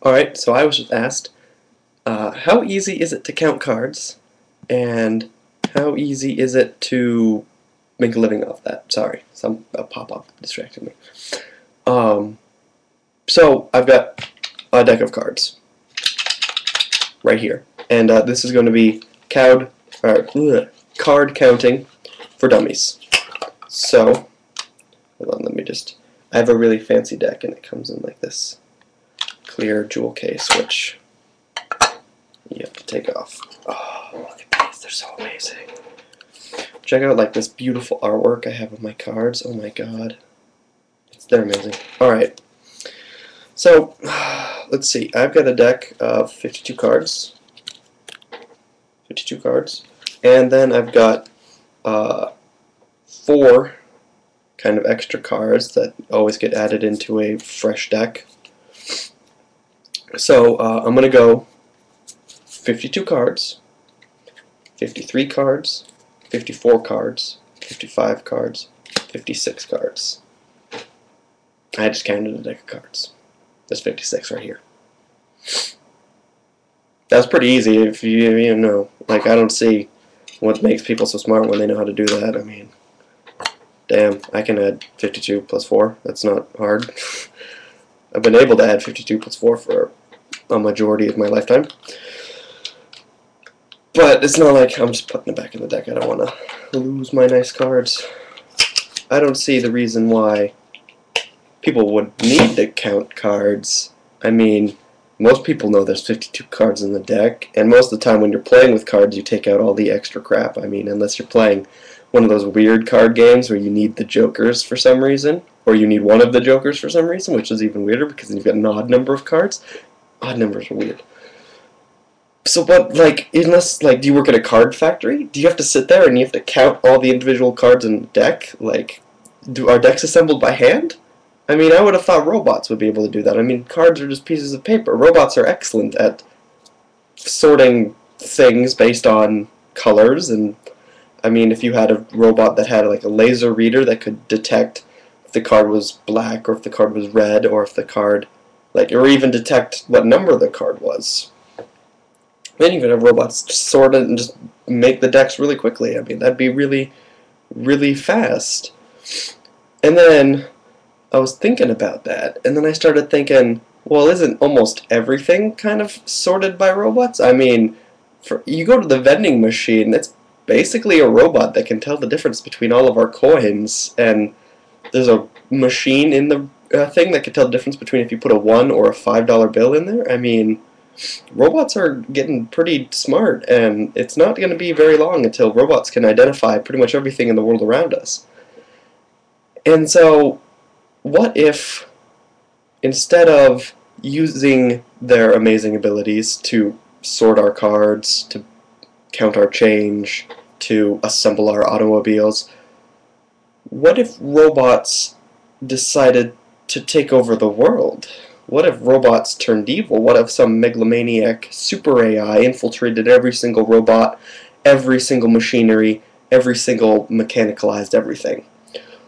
Alright, so I was just asked, how easy is it to count cards, and how easy is it to make a living off that? Sorry, a pop-up distracted me. So I've got a deck of cards right here, and this is going to be card counting for dummies. So, hold on, I have a really fancy deck, and it comes in like this clear jewel case, which you have to take off. Oh, look at these, they're so amazing. Check out like this beautiful artwork I have of my cards. Oh my god. They're amazing. Alright. So, let's see. I've got a deck of 52 cards. 52 cards. And then I've got 4 kind of extra cards that always get added into a fresh deck. So I'm going to go 52 cards, 53 cards, 54 cards, 55 cards, 56 cards. I just counted a deck of cards. There's 56 right here. That's pretty easy if you know. Like, I don't see what makes people so smart when they know how to do that. I mean, damn, I can add 52 plus 4. That's not hard. I've been able to add 52 plus 4 for a majority of my lifetime. But it's not like I'm just putting it back in the deck. I don't want to lose my nice cards. I don't see the reason why people would need to count cards. I mean, most people know there's 52 cards in the deck, and most of the time when you're playing with cards, you take out all the extra crap. I mean, unless you're playing one of those weird card games where you need the jokers for some reason, or you need one of the jokers for some reason, which is even weirder because you've got an odd number of cards. Odd numbers are weird. So, but, like, unless, like, do you work at a card factory? Do you have to sit there and you have to count all the individual cards in the deck? Like, are decks assembled by hand? I mean, I would have thought robots would be able to do that. I mean, cards are just pieces of paper. Robots are excellent at sorting things based on colors, and, I mean, if you had a robot that had, like, a laser reader that could detect if the card was black, or if the card was red, or if the card, like, or even detect what number the card was. Then even have robots sort it and just make the decks really quickly. I mean, that'd be really, really fast. And then I was thinking about that, and then I started thinking, well, isn't almost everything kind of sorted by robots? I mean, you go to the vending machine, it's basically a robot that can tell the difference between all of our coins, and there's a machine in the thing that can tell the difference between if you put a $1 or a $5 bill in there. I mean, robots are getting pretty smart, and it's not going to be very long until robots can identify pretty much everything in the world around us. And so, what if, instead of using their amazing abilities to sort our cards, to count our change, to assemble our automobiles, what if robots decided to take over the world? What if robots turned evil? What if some megalomaniac super AI infiltrated every single robot, every single machinery, every single mechanicalized everything?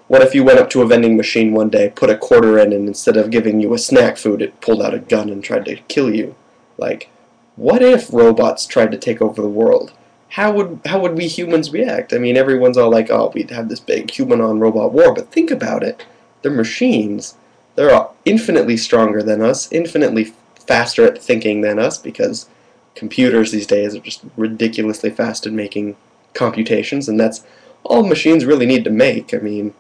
What if you went up to a vending machine one day, put a quarter in, and instead of giving you a snack food, it pulled out a gun and tried to kill you? Like, what if robots tried to take over the world? How would we humans react? I mean, everyone's all like, oh, we'd have this big human-on-robot war, but think about it. They're machines. They're infinitely stronger than us, infinitely faster at thinking than us, because computers these days are just ridiculously fast at making computations, and that's all machines really need to make. I mean,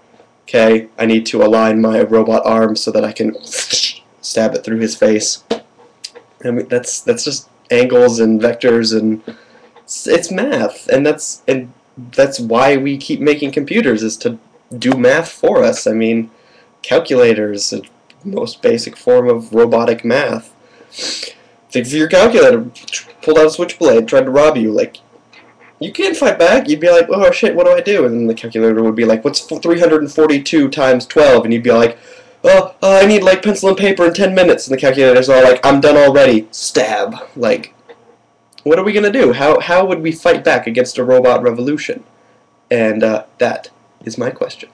okay, I need to align my robot arm so that I can stab it through his face. I mean, that's just angles and vectors, and it's math, and that's why we keep making computers, is to do math for us. I mean, calculators, the most basic form of robotic math. Think of your calculator, pulled out a switchblade, tried to rob you. Like, you can't fight back. You'd be like, oh shit, what do I do? And then the calculator would be like, what's 342 times 12? And you'd be like, oh, I need like pencil and paper in 10 minutes. And the calculator's all like, I'm done already. Stab. Like, what are we gonna do? How would we fight back against a robot revolution? And that is my question.